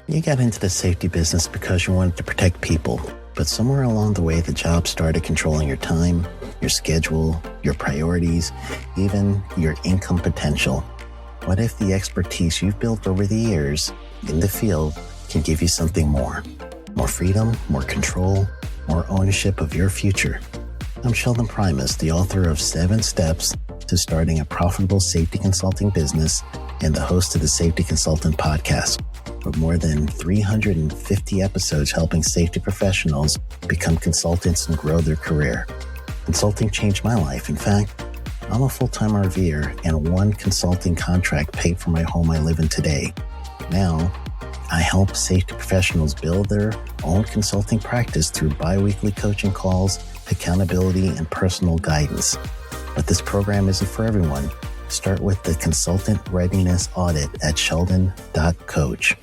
You got into the safety business because you wanted to protect people, but somewhere along the way, the job started controlling your time, your schedule, your priorities, even your income potential. What if the expertise you've built over the years in the field can give you something more? More freedom, more control, more ownership of your future. I'm Sheldon Primus, the author of 7 Steps to Starting a Profitable Safety Consulting Business and the host of the Safety Consultant Podcast, with more than 350 episodes helping safety professionals become consultants and grow their career. Consulting changed my life. In fact, I'm a full-time RVer, and one consulting contract paid for my home I live in today. Now, I help safety professionals build their own consulting practice through bi-weekly coaching calls, accountability, and personal guidance. But this program isn't for everyone. Start with the Consultant Readiness Audit at sheldon.coach.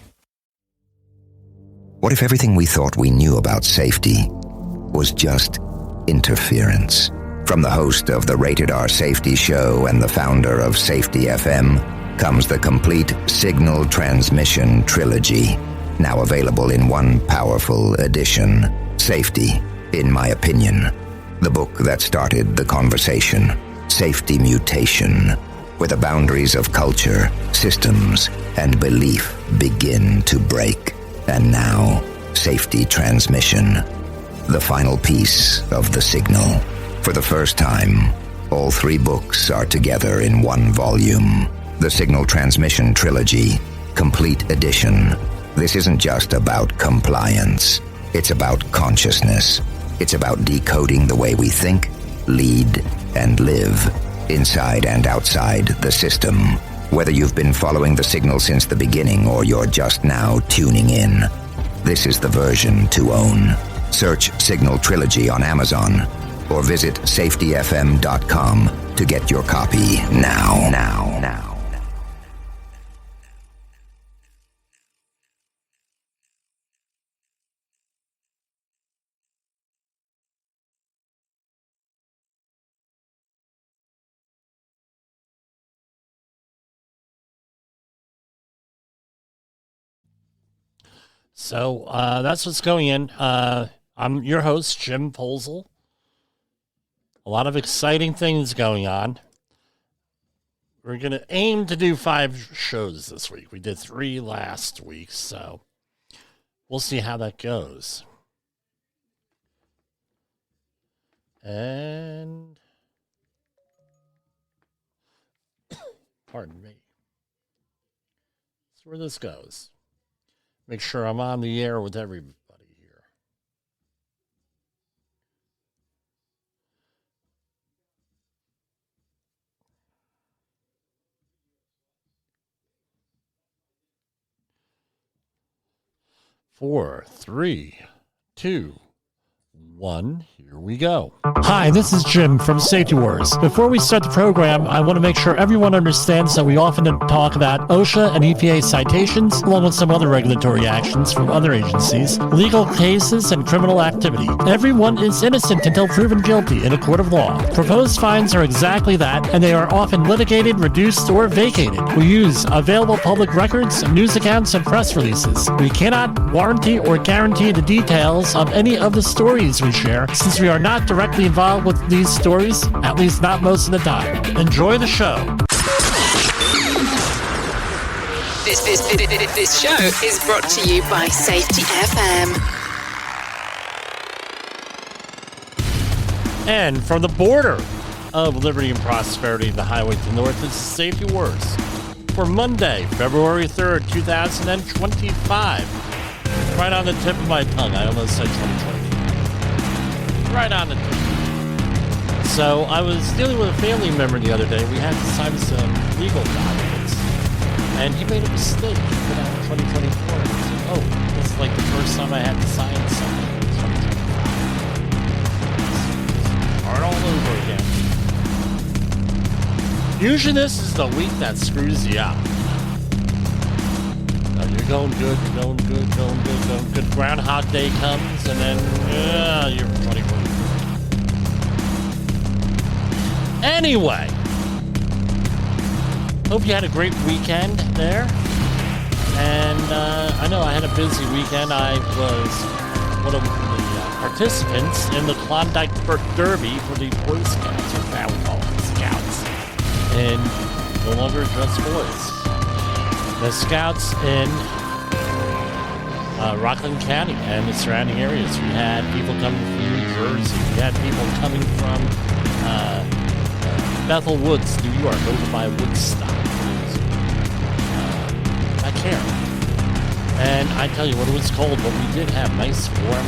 What if everything we thought we knew about safety was just interference? From the host of the Rated R Safety Show and the founder of Safety FM comes the complete Signal Transmission Trilogy, now available in one powerful edition. Safety, in my opinion, the book that started the conversation. Safety Mutation, where the boundaries of culture, systems, and belief begin to break. And now, Safety Transmission, the final piece of the signal. For the first time, all 3 books are together in one volume. The Signal Transmission Trilogy, Complete Edition. This isn't just about compliance. It's about consciousness. It's about decoding the way we think, lead, and live, inside and outside the system. Whether you've been following the signal since the beginning or you're just now tuning in, this is the version to own. Search Signal Trilogy on Amazon or visit safetyfm.com to get your copy now. So that's what's going in. I'm your host, Jim Posel. A lot of exciting things going on. We're going to aim to do 5 shows this week. We did 3 last week, so we'll see how that goes. And pardon me. That's where this goes. Make sure I'm on the air with everybody here. Four, 3, 2, 1, here we go. Hi, this is Jim from Safety Wars. Before we start the program, I want to make sure everyone understands that we often talk about OSHA and EPA citations, along with some other regulatory actions from other agencies, legal cases, and criminal activity. Everyone is innocent until proven guilty in a court of law. Proposed fines are exactly that, and they are often litigated, reduced, or vacated. We use available public records, news accounts, and press releases. We cannot warranty or guarantee the details of any of the stories we share, since we are not directly involved with these stories, at least not most of the time. Enjoy the show. This show is brought to you by Safety FM. And from the border of liberty and prosperity, the highway to the north, this is Safety Wars for Monday, February 3rd, 2025. Right on the tip of my tongue. I almost said 2020. Right on the tip. So I was dealing with a family member the other day. We had to sign some legal documents, and he made a mistake. He put out 2024. And I said, oh, this is like the first time I had to sign something in 2025. Start all over again. Usually this is the week that screws you up. You're going good, going good, going good, going good. Groundhog Day comes, and then you're 24. Anyway, hope you had a great weekend there. And I know I had a busy weekend. I was one of the participants in the Klondike Derby for the Boy Scouts, or now we call them Scouts, and no longer just boys. The Scouts in Rockland County and the surrounding areas. We had people coming from New Jersey. We had people coming from Bethel Woods, New York, over by Woodstock. I care. And I tell you what, it was cold, but we did have nice warm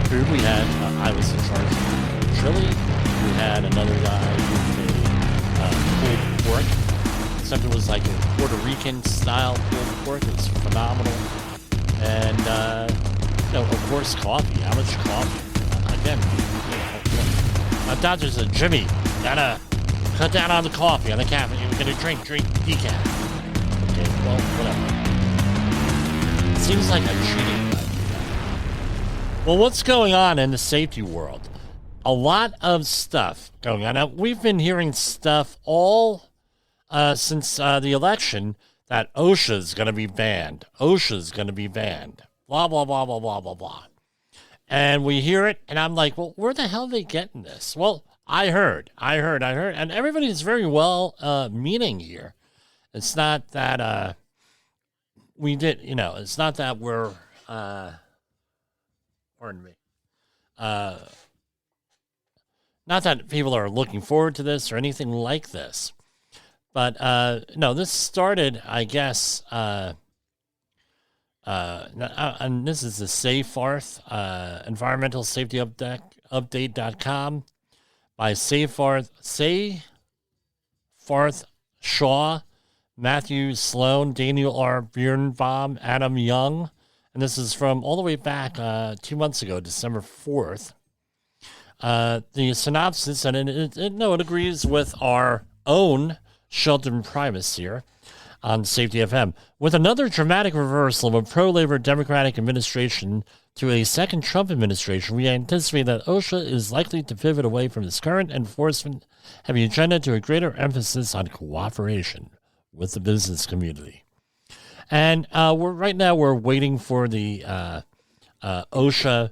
food. We had, I was in charge of chili. We had another guy with a pulled pork. Something was like a Puerto Rican style pulled pork. It was phenomenal. And, of course, coffee. How much coffee? Again, my doctor said, Jimmy, gotta cut down on the coffee, on the caffeine. You're gonna drink decaf. Okay, well, whatever. It seems like I'm cheating. Well, what's going on in the safety world? A lot of stuff going on. Now, we've been hearing stuff all since the election that OSHA is going to be banned. OSHA is going to be banned. Blah, blah, blah, blah, blah, blah, blah. And we hear it, and I'm like, well, where the hell are they getting this? Well, I heard. And everybody's very well meaning here. It's not that we did, it's not that we're, pardon me, not that people are looking forward to this or anything like this. But, no, this started, I guess, and this is the Safarth, Environmental Safety Update.com by Safarth Shaw, Matthew Sloan, Daniel R. Birnbaum, Adam Young. And this is from all the way back 2 months ago, December 4th. The synopsis, and it agrees with our own Shelton Primus here on Safety FM. With another dramatic reversal of a pro-labor Democratic administration to a second Trump administration, we anticipate that OSHA is likely to pivot away from its current enforcement-heavy agenda to a greater emphasis on cooperation with the business community. And we're waiting for the OSHA,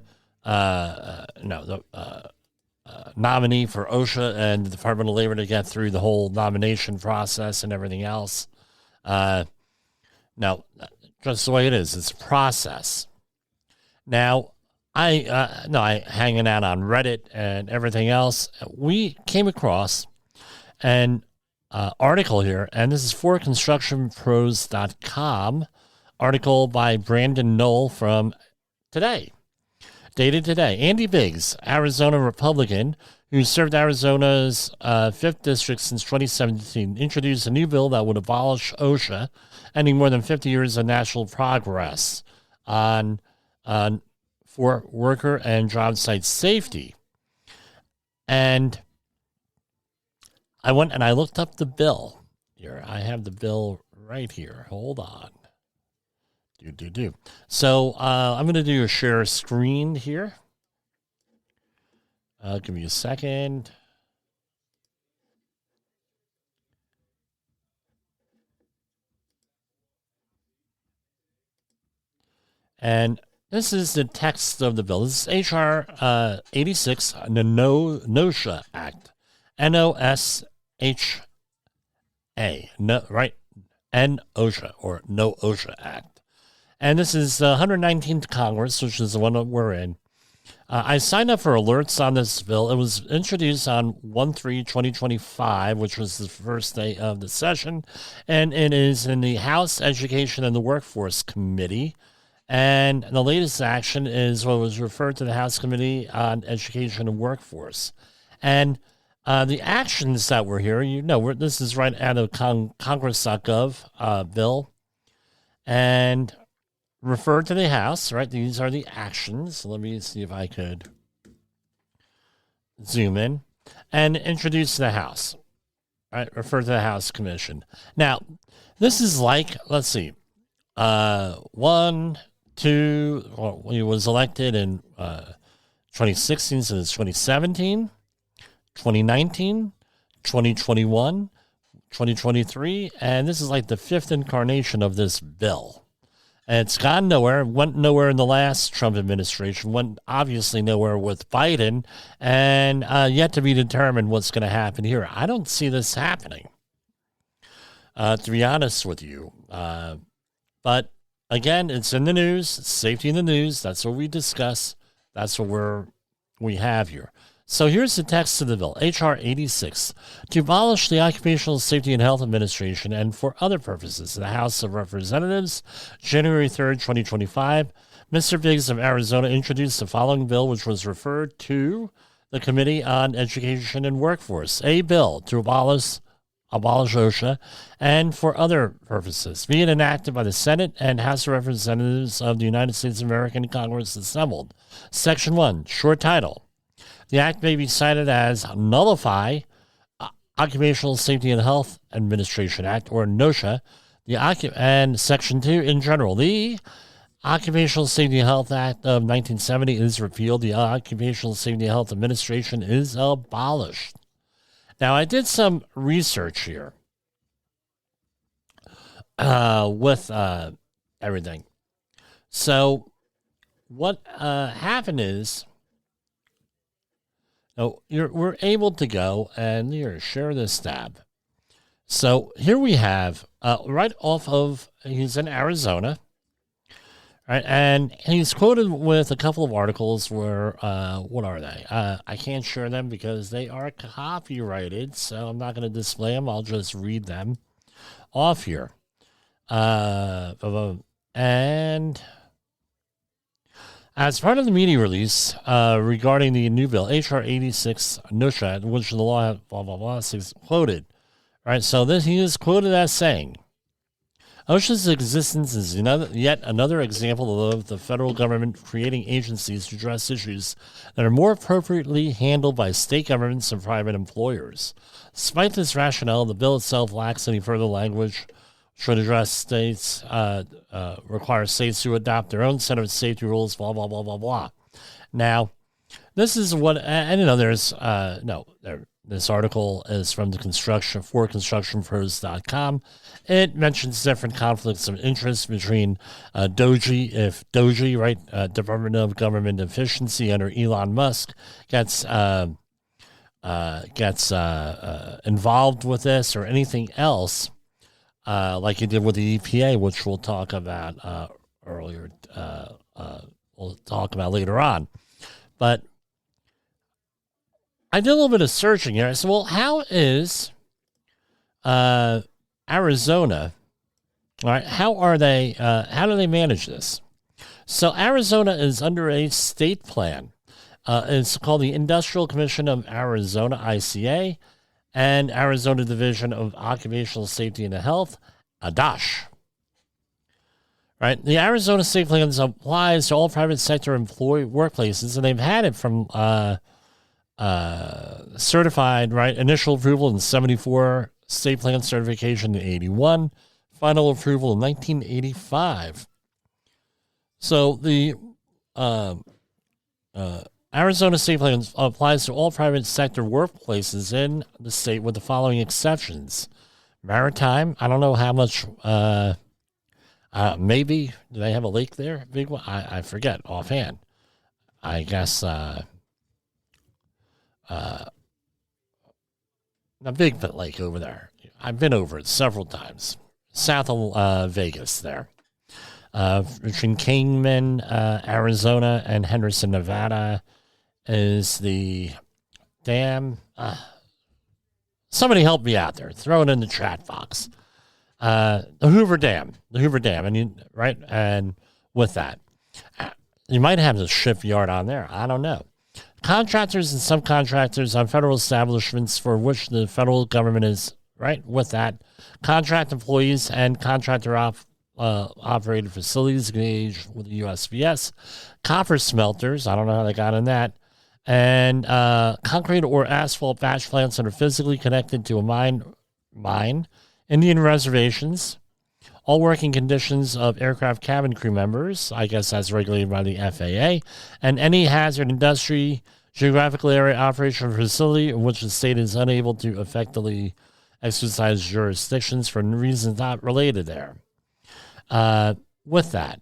nominee for OSHA and the Department of Labor to get through the whole nomination process and everything else. Now, just the way it is, it's a process. Now, I hanging out on Reddit and everything else, we came across an article here, and this is for constructionpros.com, article by Brandon Knoll from today. Dated today. Andy Biggs, Arizona Republican, who served Arizona's 5th District since 2017, introduced a new bill that would abolish OSHA, ending more than 50 years of national progress for worker and job site safety. And I went and I looked up the bill. Here, I have the bill right here. Hold on. So I'm going to do a share screen here. Give me a second. And this is the text of the bill. This is H.R. 86, the NOSHA Act. N-O-S-H-A. No, right? N-OSHA, or No OSHA Act. And this is the 119th Congress, which is the one that we're in. I signed up for alerts on this bill. It was introduced on 1/3/2025, which was the first day of the session, and it is in the House Education and the Workforce Committee. And the latest action is what was referred to the House Committee on Education and Workforce. And the actions that were here, this is right out of Congress.gov bill, and referred to the House, right? These are the actions. Let me see if I could zoom in and introduce the House, right? Refer to the House Commission. Now, this is like, let's see, he was elected in 2016, so it's 2017, 2019, 2021, 2023, and this is like the fifth incarnation of this bill. And it's gone nowhere, went nowhere in the last Trump administration, went obviously nowhere with Biden, and yet to be determined what's going to happen here. I don't see this happening, to be honest with you. But again, it's in the news, it's safety in the news. That's what we discuss. That's what we have here. So here's the text of the bill, H.R. 86, to abolish the Occupational Safety and Health Administration and for other purposes. The House of Representatives, January 3rd, 2025. Mr. Biggs of Arizona introduced the following bill, which was referred to the Committee on Education and Workforce. A bill to abolish OSHA and for other purposes, being enacted by the Senate and House of Representatives of the United States of America and Congress assembled. Section 1, short title. The act may be cited as Nullify Occupational Safety and Health Administration Act, or OSHA, and Section 2 in general. The Occupational Safety and Health Act of 1970 is repealed. The Occupational Safety and Health Administration is abolished. Now, I did some research here with everything. So what happened is, we're able to go and share this tab. So here we have right off of, he's in Arizona, right? And he's quoted with a couple of articles where, what are they? I can't share them because they are copyrighted, so I'm not going to display them. I'll just read them off here. And as part of the media release regarding the new bill, H.R. 86 OSHA, which the law blah, blah, blah, is quoted. Right, so he is quoted as saying, OSHA's existence is yet another example of the federal government creating agencies to address issues that are more appropriately handled by state governments and private employers. Despite this rationale, the bill itself lacks any further language should address states, require states to adopt their own set of safety rules, blah, blah, blah, blah, blah. Now, this is what, this article is from the constructionpros.com. It mentions different conflicts of interest between DOGE, Department of Government Efficiency under Elon Musk gets involved with this or anything else, like he did with the EPA, which we'll talk about earlier. We'll talk about later on. But I did a little bit of searching here. I said, well, how is Arizona, all right, how do they manage this? So Arizona is under a state plan. It's called the Industrial Commission of Arizona, ICA, and Arizona Division of Occupational Safety and Health, ADOSH. Right, the Arizona State Plan applies to all private sector employee workplaces, and they've had it from certified, right, initial approval in 74, state plan certification in 81, final approval in 1985. So the Arizona State Plan applies to all private sector workplaces in the state with the following exceptions. Maritime, I don't know how much, maybe, do they have a lake there? Big one? I forget offhand. I guess, a big lake over there. I've been over it several times. South of Vegas there. Between Kingman, Arizona, and Henderson, Nevada is the dam. Somebody help me out there. Throw it in the chat box. The Hoover Dam, and with that, you might have the shipyard on there. I don't know. Contractors and subcontractors on federal establishments for which the federal government is, right, with that. Contract employees and contractor operated facilities engaged with the USPS. Copper smelters, I don't know how they got in that. And concrete or asphalt batch plants that are physically connected to a mine, Indian reservations, all working conditions of aircraft cabin crew members, I guess that's regulated by the FAA, and any hazard industry, geographical area, operation, or facility in which the state is unable to effectively exercise jurisdictions for reasons not related there. With that,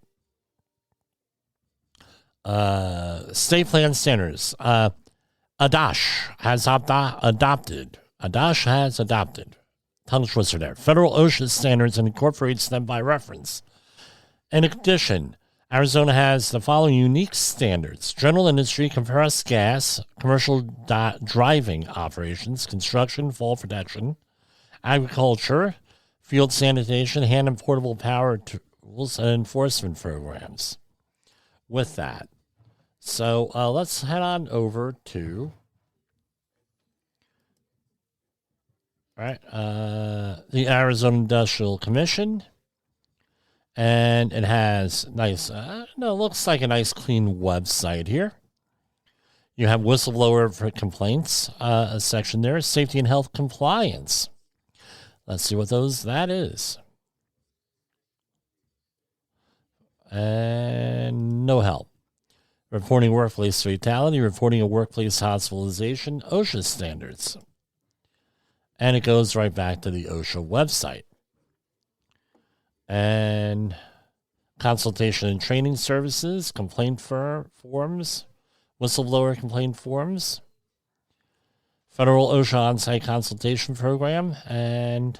state plan standards. ADOSH has adopted. Tongue twister there. Federal OSHA standards and incorporates them by reference. In addition, Arizona has the following unique standards: general industry, compressed gas, commercial driving operations, construction, fall protection, agriculture, field sanitation, hand and portable power tools, and enforcement programs. With that, so let's head on over to the Arizona Industrial Commission. And it has nice, looks like a nice clean website here. You have whistleblower for complaints, a section there, safety and health compliance. Let's see what that is. And no help. Reporting workplace fatality, reporting a workplace hospitalization, OSHA standards. And it goes right back to the OSHA website. And consultation and training services, complaint forms, whistleblower complaint forms, federal OSHA on-site consultation program, and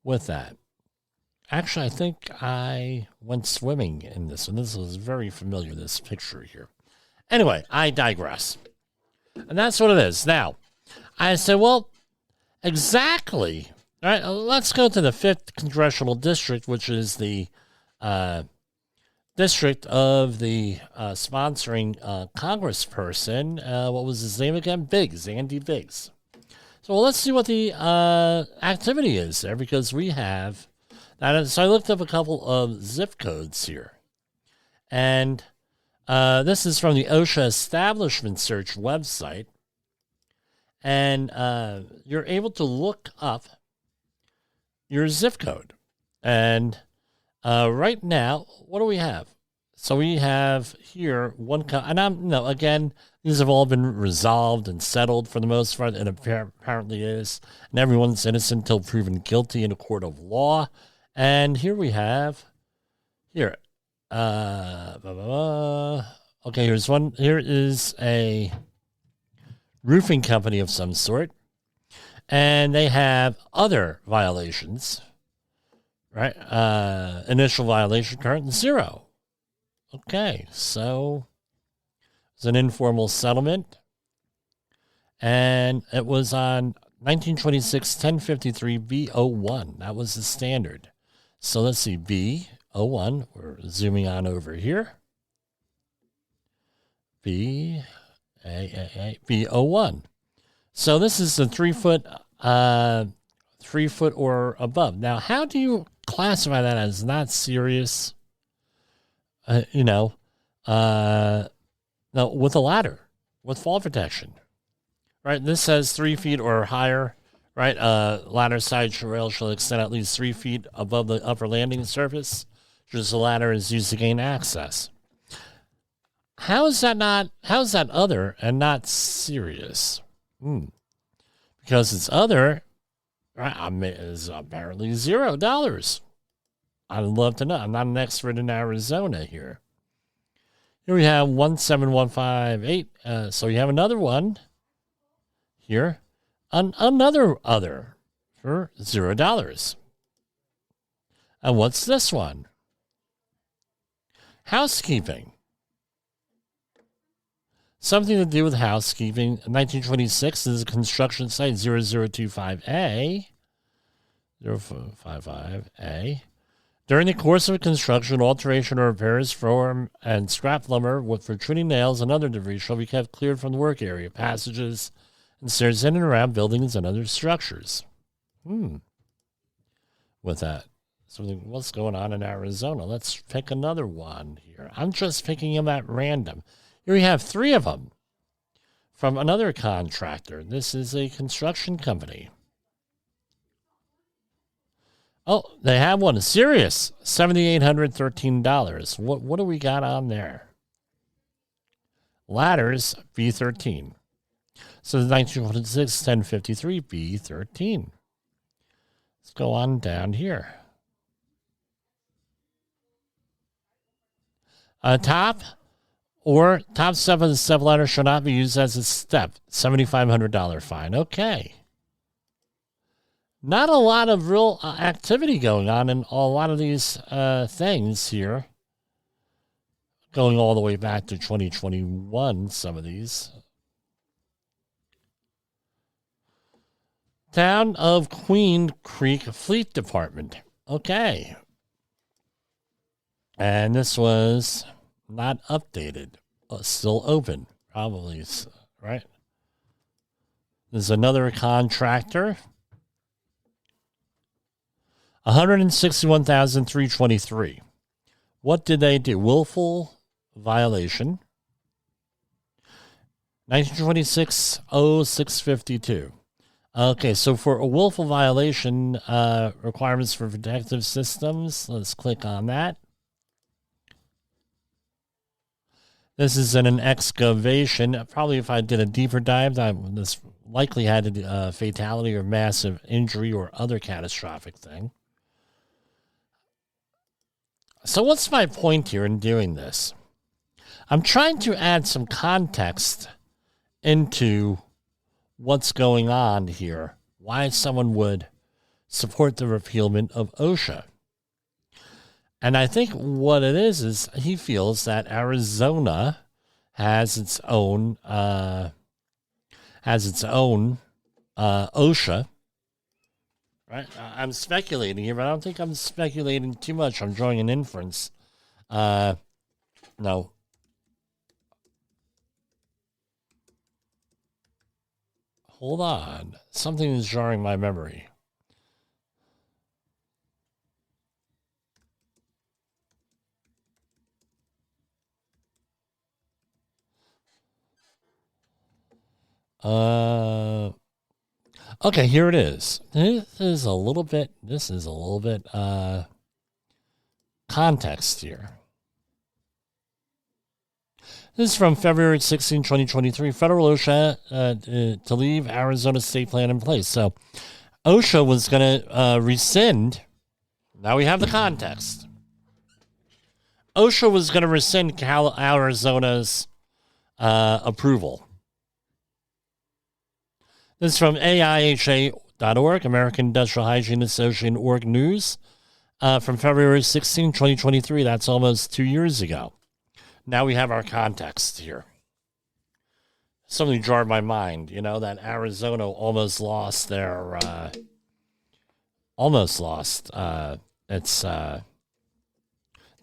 with that, actually, I think I went swimming in this one. This was very familiar, this picture here. Anyway, I digress. And that's what it is. Now, I said, well, exactly. All right, let's go to the 5th Congressional District, which is the district of the sponsoring congressperson. What was his name again? Biggs, Andy Biggs. So let's see what the activity is there, because we have that. So I looked up a couple of zip codes here. And this is from the OSHA Establishment Search website. And you're able to look up your zip code. And right now, what do we have? So we have here again, these have all been resolved and settled for the most part, and apparently is. And everyone's innocent until proven guilty in a court of law. And here we have, okay, here's one. Here is a roofing company of some sort. And they have other violations, right? Initial violation, current 0. Okay, so it's an informal settlement. And it was on 1926 1053 B01. That was the standard. So let's see, B01. We're zooming on over here. B01. So this is the 3 foot, 3 foot or above. Now, how do you classify that as not serious? No, with a ladder, with fall protection, right? This says 3 feet or higher, right? Ladder side rail shall extend at least 3 feet above the upper landing surface, just the ladder is used to gain access. How is that other and not serious? Because it's other, right? Is apparently $0. I'd love to know. I'm not an expert in Arizona here. Here we have 17158. So you have another one here. Another other for $0. And what's this one? Housekeeping. Something to do with housekeeping. 1926 is a construction site 0025A. 055A. During the course of construction, alteration or repairs from and scrap lumber for trimming nails and other debris shall be kept cleared from the work area, passages, and stairs in and around buildings and other structures. With that. So what's going on in Arizona? Let's pick another one here. I'm just picking them at random. Here we have 3 of them from another contractor. This is a construction company. Oh, they have one. Serious. $7,813. What do we got on there? Ladders, B13. So 1926, 1053, B13. Let's go on down here. Top 7 step ladder shall not be used as a step. $7,500 fine. Okay. Not a lot of real activity going on in a lot of these things here. Going all the way back to 2021, some of these. Town of Queen Creek Fleet Department. Okay. And this was not updated. Still open, probably, right? There's another contractor. $161,323. What did they do? Willful violation. 1926-0652. Okay, so for a willful violation, requirements for protective systems, let's click on that. This is an excavation. Probably if I did a deeper dive, this likely had a fatality or massive injury or other catastrophic thing. So what's my point here in doing this? I'm trying to add some context into what's going on here, why someone would support the repealment of OSHA. And I think what it is he feels that Arizona has its own OSHA. Right? I'm speculating here, but I don't think I'm speculating too much. I'm drawing an inference. No. Hold on. Something is jarring my memory. Okay, here it is. This is a little bit context here. This is from February 16, 2023. Federal OSHA to leave Arizona state plan in place. So OSHA was going to rescind. Now we have the context. OSHA was going to rescind Arizona's approval. This is from AIHA.org, American Industrial Hygiene Association org news, from February 16, 2023. That's almost 2 years ago. Now we have our context here. Something jarred my mind, that Arizona almost lost its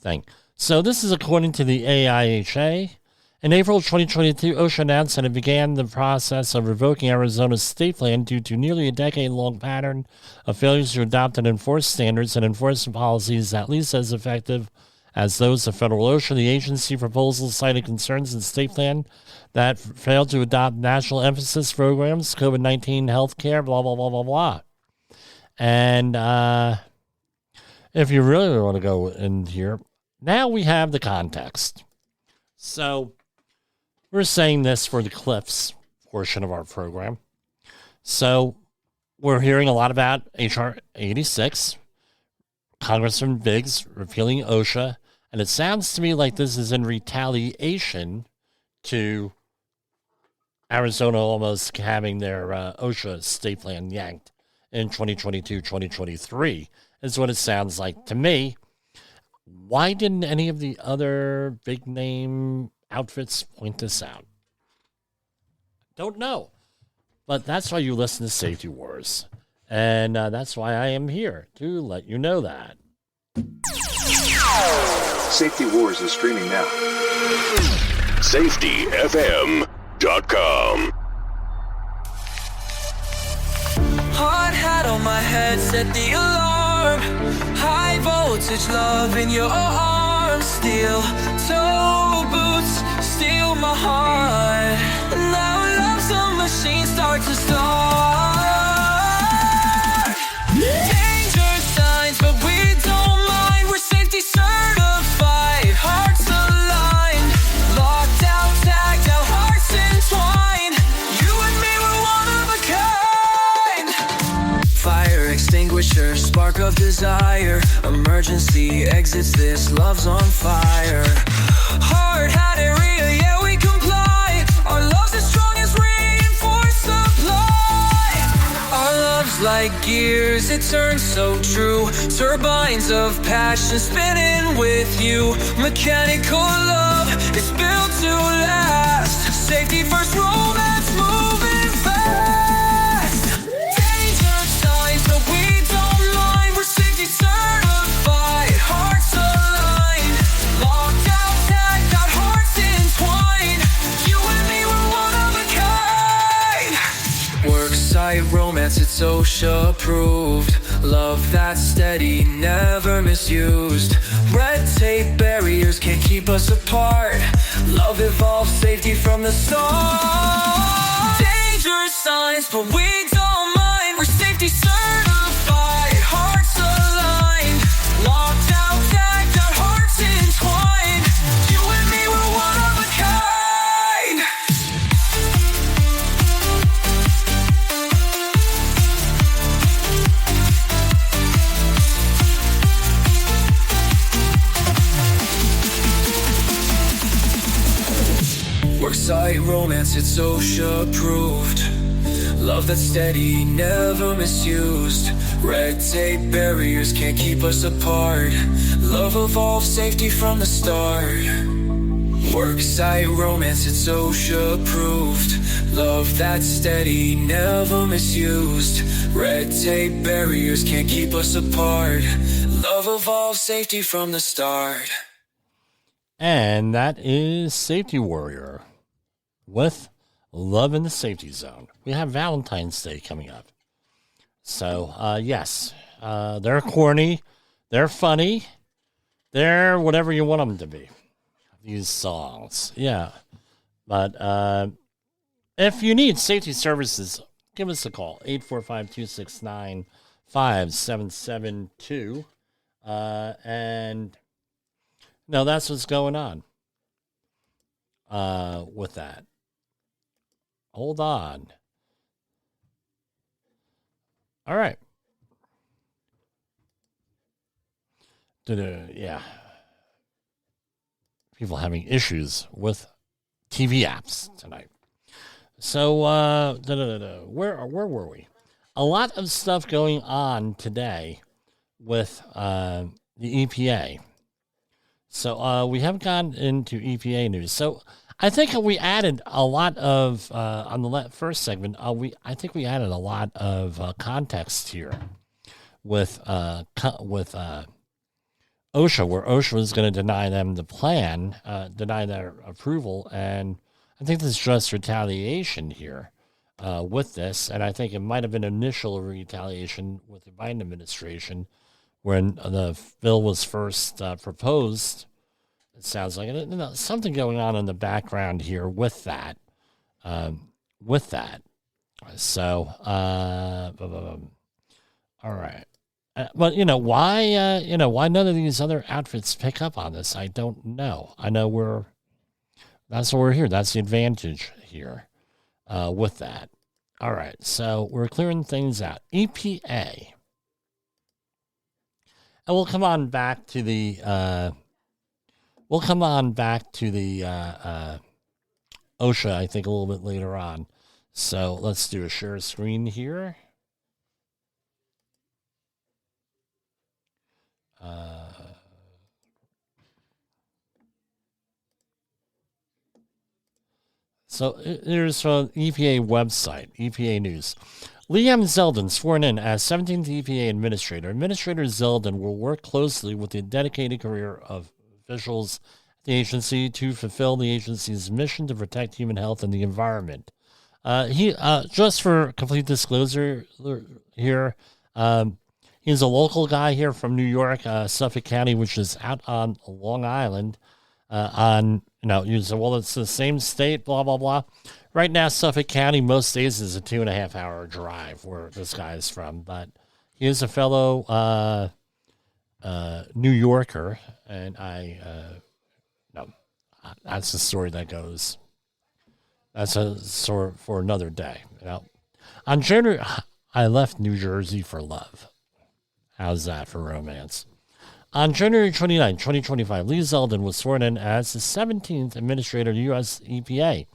thing. So this is according to the AIHA. In April 2022, OSHA announced that it began the process of revoking Arizona's state plan due to nearly a decade-long pattern of failures to adopt and enforce standards and enforcement policies at least as effective as those of federal OSHA. The agency proposal cited concerns in the state plan that failed to adopt national emphasis programs, COVID-19 healthcare, blah, blah, blah, blah, blah. And if you really want to go in here, now we have the context. So we're saying this for the Cliffs portion of our program. So we're hearing a lot about H.R. 86, Congressman Biggs repealing OSHA, and it sounds to me like this is in retaliation to Arizona almost having their OSHA state plan yanked in 2022, 2023, is what it sounds like to me. Why didn't any of the other big name outfits point this out? Don't know. But that's why you listen to Safety Wars. And that's why I am here, to let you know that. Safety Wars is streaming now. SafetyFM.com. Hard hat on my head, set the alarm. High voltage love in your arms. Steel toe boots, steal my heart. Now love's a machine, start to start. Danger signs, but we don't mind. We're safety certified. Hearts aligned. Locked out, tagged out, hearts entwined. You and me, desire. Emergency exits, this love's on fire. Hard hat area, yeah, we comply. Our love's as strong as reinforced supply. Our love's like gears, it turns so true. Turbines of passion spinning with you. Mechanical love is built to last. Safety first, romance moving fast. Danger signs, but we don't mind. We're safety certified, hearts aligned. Locked out, tagged out, hearts entwined. You and me, we're one of a kind. Worksite romance, it's OSHA approved. Love that's steady, never misused. Red tape barriers can't keep us apart. Love evolves, safety from the start. Danger signs, but we don't mind. We're safety certified, hearts aligned. Locked out, tagged out, hearts entwined. You and me, we're one of a kind. Worksite romance, it's OSHA approved. Love that's steady, never misused. Red tape barriers can't keep us apart. Love evolves, safety from the start. Worksite romance, it's OSHA approved. Love that's steady, never misused. Red tape barriers can't keep us apart. Love evolves, safety from the start. And that is Safety Warrior with Love in the Safety Zone. We have Valentine's Day coming up. So, yes, they're corny, they're funny, they're whatever you want them to be, these songs. Yeah. But if you need safety services, give us a call, 845-269-5772. And no, that's what's going on with that. Hold on. All right. Yeah. People having issues with TV apps tonight. So, where were we? A lot of stuff going on today with the EPA. So we haven't gotten into EPA news. So I think we added a lot of on the first segment. I think we added a lot of context here with OSHA, where OSHA was going to deny them the plan, deny their approval, and I think this is just retaliation here with this. And I think it might have been initial retaliation with the Biden administration when the bill was first proposed. It sounds like something going on in the background here with that. So, all right. But why none of these other outfits pick up on this? I don't know. I know that's why we're here. That's the advantage here with that. All right. So we're clearing things out. EPA. And we'll come on back to the OSHA, I think, a little bit later on. So let's do a share screen here. So here's from EPA website, EPA News. Liam Zeldin sworn in as 17th EPA Administrator. Administrator Zeldin will work closely with the dedicated career of officials at the agency to fulfill the agency's mission to protect human health and the environment. He just for complete disclosure here, he's a local guy here from New York, Suffolk County, which is out on Long Island. You say, well, it's the same state, blah, blah, blah. Right now, Suffolk County, most days is a 2.5 hour drive where this guy is from. But he is a fellow New Yorker, and that's the story that goes. That's a story for another day. On January, I left New Jersey for love. How's that for romance? On January 29, 2025, Lee Zeldin was sworn in as the 17th Administrator of the U.S. EPA.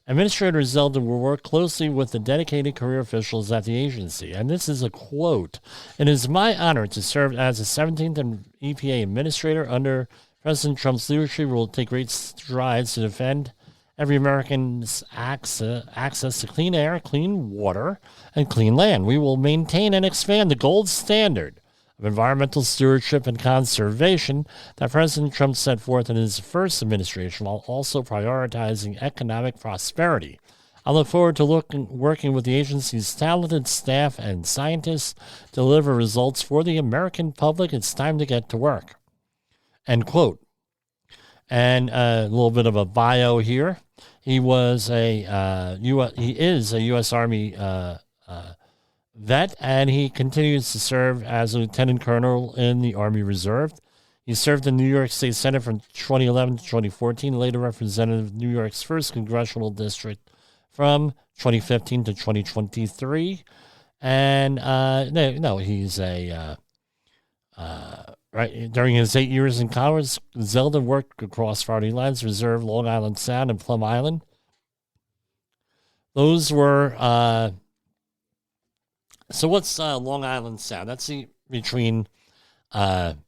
Administrator Zeldin will work closely with the dedicated career officials at the agency. And this is a quote. It is my honor to serve as the 17th EPA Administrator under President Trump's leadership. We will take great strides to defend every American's access to clean air, clean water, and clean land. We will maintain and expand the gold standard of environmental stewardship and conservation that President Trump set forth in his first administration, while also prioritizing economic prosperity. I look forward to working with the agency's talented staff and scientists to deliver results for the American public. It's time to get to work. End quote. And a little bit of a bio here. He is a U.S. Army vet, and he continues to serve as a lieutenant colonel in the Army Reserve. He served in the New York State Senate from 2011 to 2014, later representative of New York's 1st Congressional District from 2015 to 2023. And he's right. During his 8 years in Congress, Zeldin worked across party lines, Reserve, Long Island Sound, and Plum Island. Those were... So what's Long Island Sound? That's between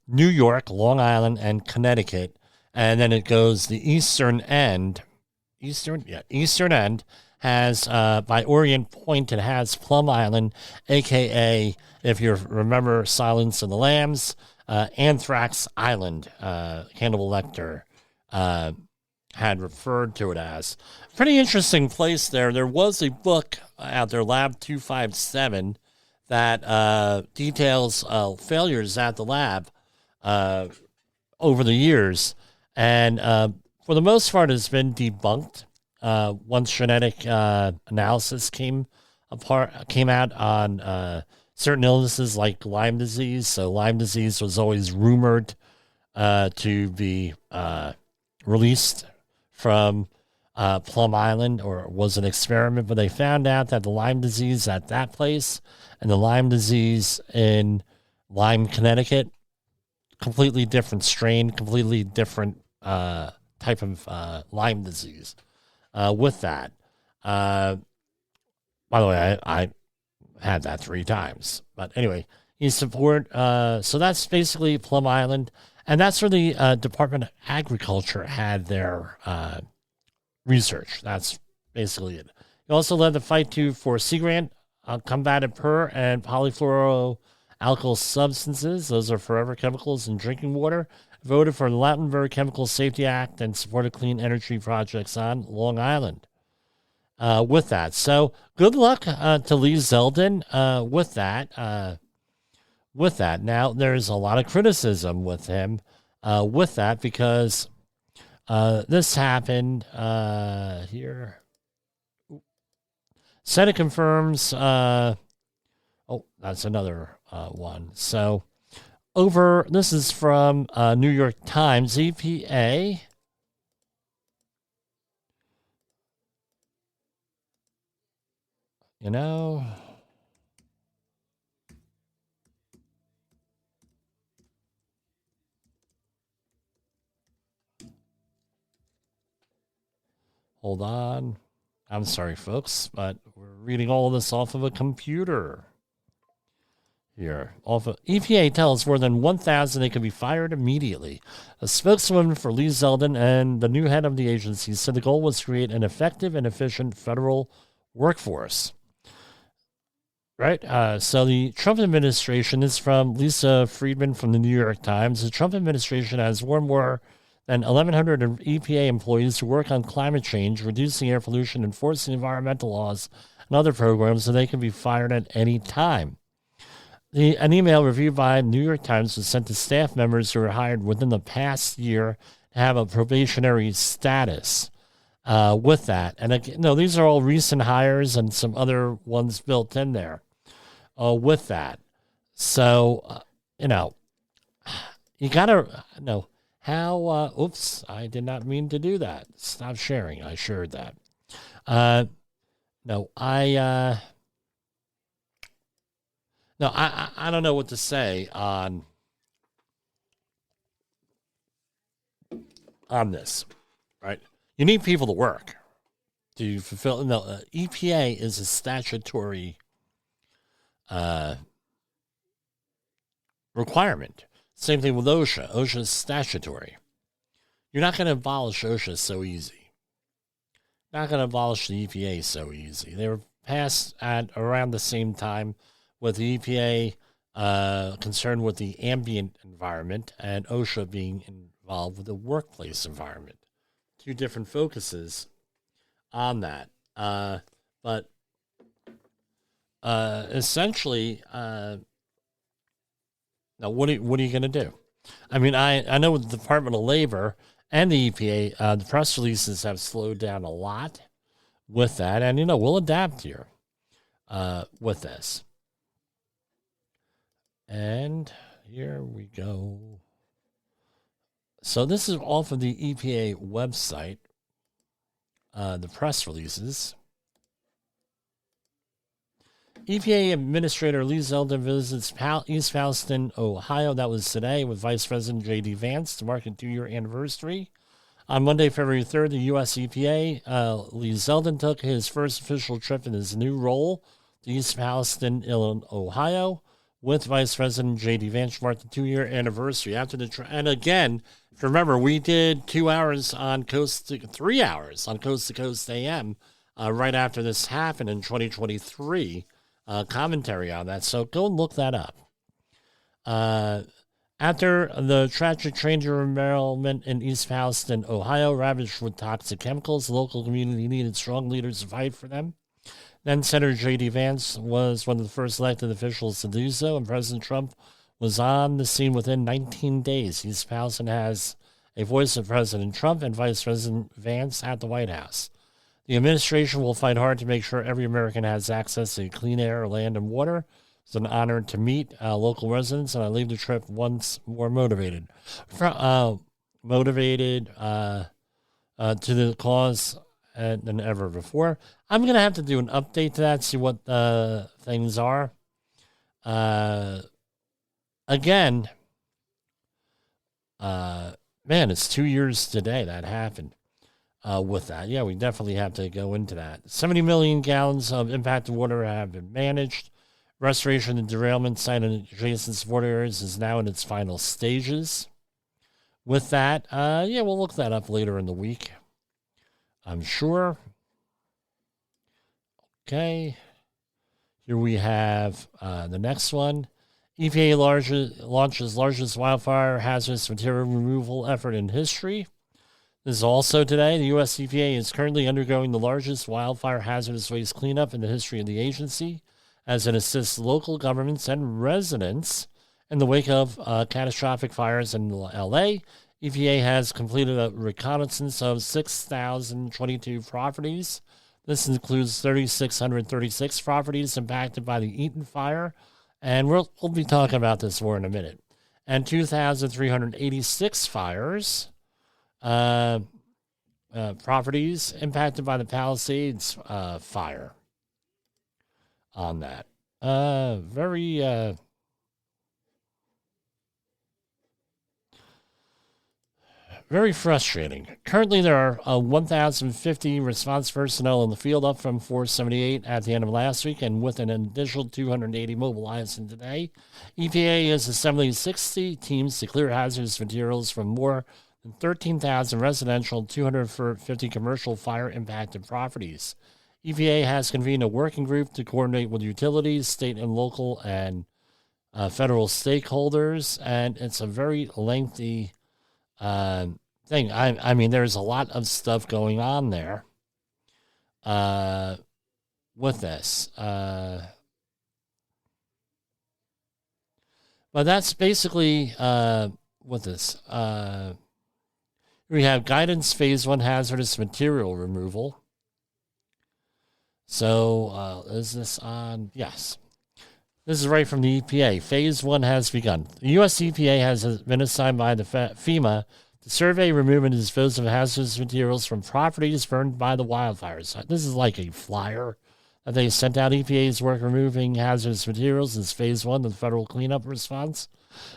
New York, Long Island, and Connecticut. And then it goes the eastern end. Eastern end has, by Orient Point, it has Plum Island, a.k.a., if you remember Silence of the Lambs, Anthrax Island. Hannibal Lecter had referred to it as. Pretty interesting place there. There was a book out there, Lab 257, that details failures at the lab over the years. And for the most part, it's been debunked. Once genetic analysis came out on certain illnesses like Lyme disease. So Lyme disease was always rumored to be released from Plum Island, or was an experiment, but they found out that the Lyme disease at that place and the Lyme disease in Lyme, Connecticut, completely different strain, completely different type of Lyme disease. With that, by the way, I had that 3 times, but anyway, he support. So that's basically Plum Island, and that's where the Department of Agriculture had their research. That's basically it. He also led the fight for Sea Grant, combated per and polyfluoroalkyl substances. Those are forever chemicals in drinking water. Voted for the Lautenberg Chemical Safety Act and supported clean energy projects on Long Island. With that, so good luck to Lee Zeldin. With that, now there's a lot of criticism with him. With that, because this happened here. Senate confirms. That's another one. So this is from New York Times. EPA. Hold on. I'm sorry, folks, but we're reading all of this off of a computer. Here, EPA tells more than 1,000 they could be fired immediately. A spokeswoman for Lee Zeldin and the new head of the agency said the goal was to create an effective and efficient federal workforce. Right? So the Trump administration is from Lisa Friedman from the New York Times. The Trump administration has warned more than 1,100 EPA employees who work on climate change, reducing air pollution, enforcing environmental laws, and other programs, so they can be fired at any time. An email reviewed by the New York Times was sent to staff members who were hired within the past year to have a probationary status. With that, and again, these are all recent hires and some other ones built in there. With that, so you gotta know how. Oops, I did not mean to do that. Stop sharing. I shared that. Now, I don't know what to say on this, right? You need people to work to fulfill. No, EPA is a statutory requirement. Same thing with OSHA. OSHA is statutory. You're not going to abolish OSHA so easy. Not going to abolish the EPA so easy. They were passed at around the same time, with the EPA concerned with the ambient environment and OSHA being involved with the workplace environment. Two different focuses on that. But essentially, now what are you going to do? I mean, I know with the Department of Labor and the EPA, the press releases have slowed down a lot with that. And, we'll adapt here with this. And here we go. So this is off of the EPA website, the press releases. EPA Administrator Lee Zeldin visits East Palestine, Ohio. That was today with Vice President J.D. Vance to mark a 2-year anniversary. On Monday, February 3rd, the U.S. EPA, Lee Zeldin took his first official trip in his new role to East Palestine, Ohio, with Vice President J.D. Vance to mark the 2-year anniversary. After the and again, if you remember, we did 2 hours on 3 hours on Coast to Coast AM right after this happened in 2023. Commentary on that, so go and look that up. After the tragic train derailment in East Palestine, Ohio, ravaged with toxic chemicals, the local community needed strong leaders to fight for them. Then Senator J.D. Vance was one of the first elected officials to do so, and President Trump was on the scene within 19 days. East Palestine has a voice of President Trump and Vice President Vance at the White House. The administration will fight hard to make sure every American has access to clean air, land, and water. It's an honor to meet local residents, and I leave the trip once more motivated. To the cause than ever before. I'm going to have to do an update to that, see what things are. Again, man, it's 2 years today that happened. With that, yeah, we definitely have to go into that. 70 million gallons of impacted water have been managed. Restoration and derailment site and adjacent support areas is now in its final stages. With that, yeah, we'll look that up later in the week, I'm sure. Okay, here we have the next one. EPA launches largest wildfire hazardous material removal effort in history. This is also today. The U.S. EPA is currently undergoing the largest wildfire hazardous waste cleanup in the history of the agency as it assists local governments and residents in the wake of catastrophic fires in L.A. EPA has completed a reconnaissance of 6,022 properties. This includes 3,636 properties impacted by the Eaton fire, and we'll be talking about this more in a minute, and 2,386 fires. Properties impacted by the Palisades fire on that. Very frustrating. Currently, there are 1,050 response personnel in the field, up from 478 at the end of last week, and with an additional 280 mobilized in today. EPA is assembling 60 teams to clear hazardous materials from more than 13,000 residential and 250 commercial fire-impacted properties. EPA has convened a working group to coordinate with utilities, state and local, and federal stakeholders, and it's a very lengthy thing. I mean, there's a lot of stuff going on there with this. But that's basically with this. We have guidance phase 1 hazardous material removal. So is this on? Yes. This is right from the EPA. Phase 1 has begun. The U.S. EPA has been assigned by the FEMA to survey, remove, and dispose of hazardous materials from properties burned by the wildfires. This is like a flyer that they sent out. EPA's work removing hazardous materials is phase 1 of the federal cleanup response.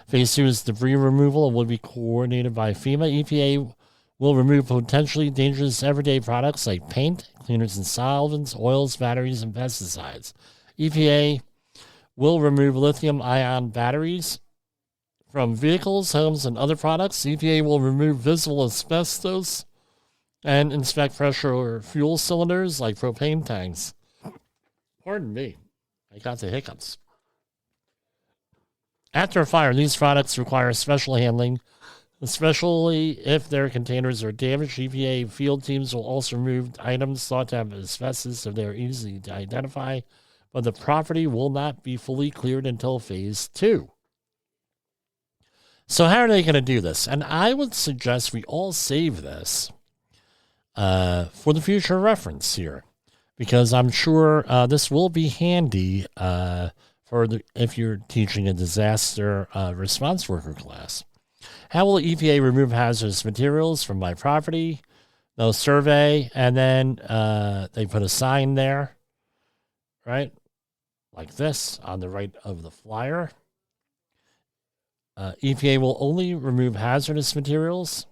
Phase 2 is debris removal and will be coordinated by FEMA. EPA will remove potentially dangerous everyday products like paint, cleaners and solvents, oils, batteries, and pesticides. EPA will remove lithium-ion batteries from vehicles, homes, and other products. EPA will remove visible asbestos and inspect pressure or fuel cylinders like propane tanks. Pardon me, I got the hiccups. After a fire, these products require special handling, especially if their containers are damaged. EPA field teams will also remove items thought to have asbestos if they are easy to identify, but the property will not be fully cleared until phase 2. So how are they going to do this? And I would suggest we all save this for the future reference here, because I'm sure this will be handy if you're teaching a disaster response worker class. How will EPA remove hazardous materials from my property? They'll survey, and then they put a sign there, right? Like this on the right of the flyer. EPA will only remove hazardous materials.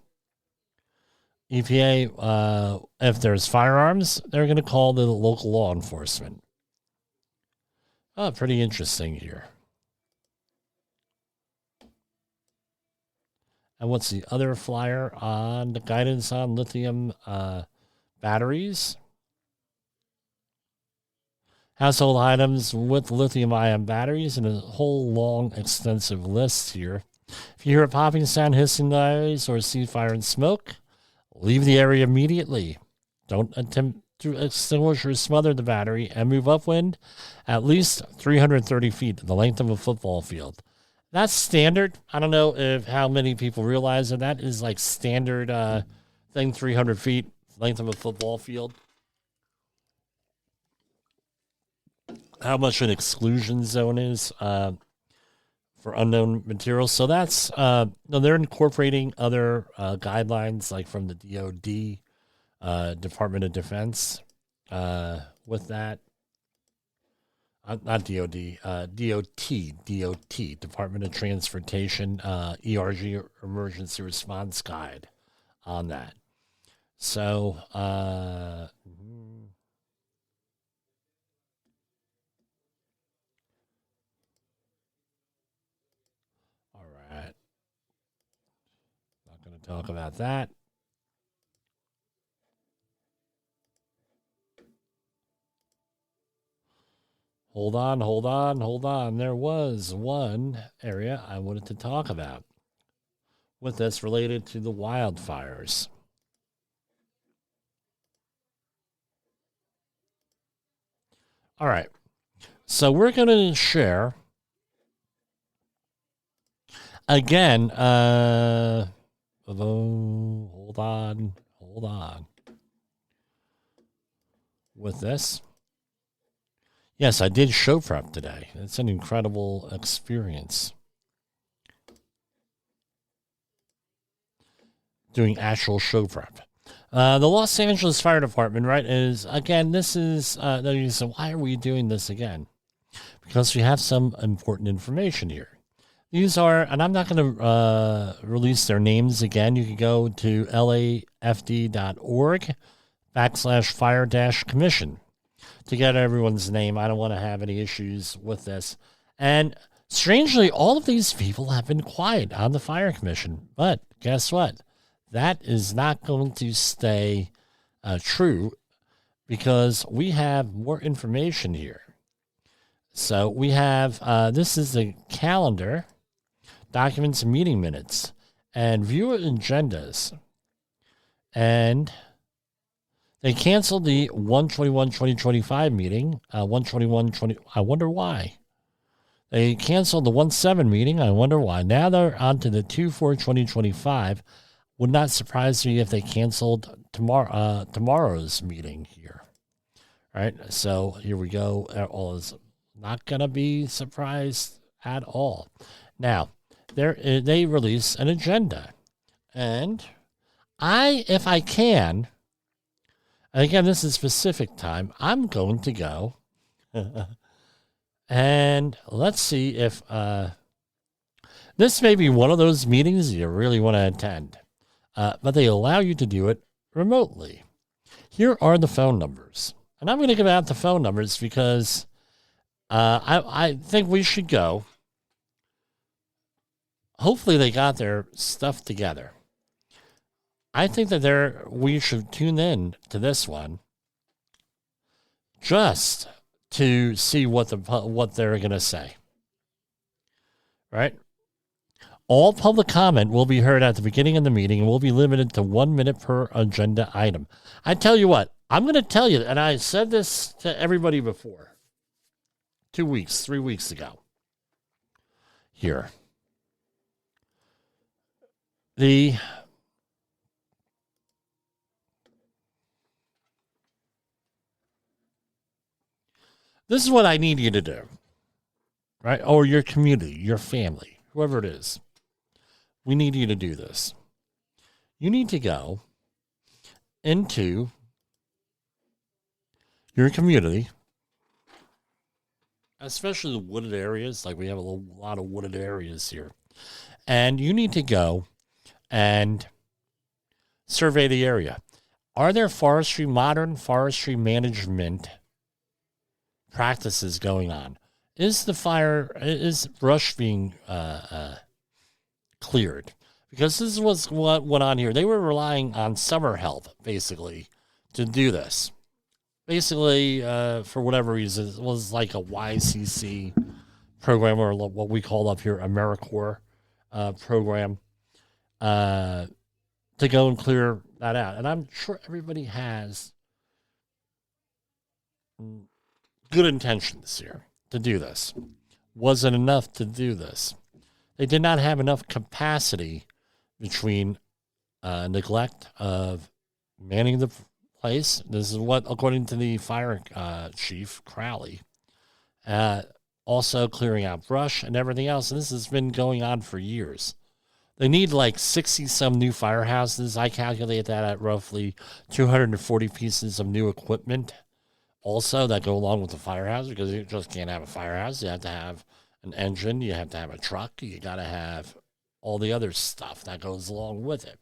EPA, if there's firearms, they're going to call the local law enforcement. Oh, pretty interesting here. And what's the other flyer on the guidance on lithium batteries? Household items with lithium-ion batteries, and a whole long, extensive list here. If you hear a popping sound, hissing noise, or see fire and smoke, leave the area immediately. Don't attempt to extinguish or smother the battery, and move upwind at least 330 feet, the length of a football field. That's standard. I don't know how many people realize that is like standard thing, 300 feet, length of a football field. How much an exclusion zone is for unknown materials. So that's, they're incorporating other guidelines like from the DOD, Department of Defense, with that. Not DOD, DOT, Department of Transportation, ERG, Emergency Response Guide on that. So, all right. Not going to talk about that. Hold on. There was one area I wanted to talk about with this related to the wildfires. All right. So we're going to share again. Hold on. With this. Yes, I did show prep today. It's an incredible experience. Doing actual show prep. The Los Angeles Fire Department, right, is, again, this is, you say, why are we doing this again? Because we have some important information here. These are, and I'm not going to release their names again. You can go to lafd.org/fire-commission. to get everyone's name. I don't want to have any issues with this. And strangely, all of these people have been quiet on the Fire Commission. But guess what? That is not going to stay true, because we have more information here. So we have, this is the calendar, documents and meeting minutes, and viewer agendas. And they canceled the 1/21/2025 meeting, 1/21/20. I wonder why. They canceled the 1/7 meeting. I wonder why. Now they're on to the 2/4/2025. Would not surprise me if they canceled tomorrow's meeting here. All right, so here we go. All is not going to be surprised at all. Now, they release an agenda. And if I can, and again, this is specific time, I'm going to go And let's see if this may be one of those meetings you really want to attend, but they allow you to do it remotely. Here are the phone numbers. And I'm going to give out the phone numbers because I think we should go. Hopefully they got their stuff together. I think that we should tune in to this one just to see what they're going to say. Right? All public comment will be heard at the beginning of the meeting and will be limited to 1 minute per agenda item. I tell you what, I'm going to tell you, and I said this to everybody before, 3 weeks ago. Here. This is what I need you to do, right? Or your community, your family, whoever it is. We need you to do this. You need to go into your community, especially the wooded areas. Like we have a lot of wooded areas here. And you need to go and survey the area. Are there modern forestry management practices going on? Is brush being cleared? Because this was what went on here. They were relying on summer help, basically, to do this. Basically, for whatever reason, it was like a YCC program, or what we call up here AmeriCorps program, to go and clear that out. And I'm sure everybody has good intentions here to do this. Wasn't enough to do this. They did not have enough capacity between neglect of manning the place. This is what, according to the fire chief, Crowley, also clearing out brush and everything else. And this has been going on for years. They need like 60-some new firehouses. I calculate that at roughly 240 pieces of new equipment also that go along with the firehouse, because you just can't have a firehouse. You have to have an engine. You have to have a truck. You got to have all the other stuff that goes along with it.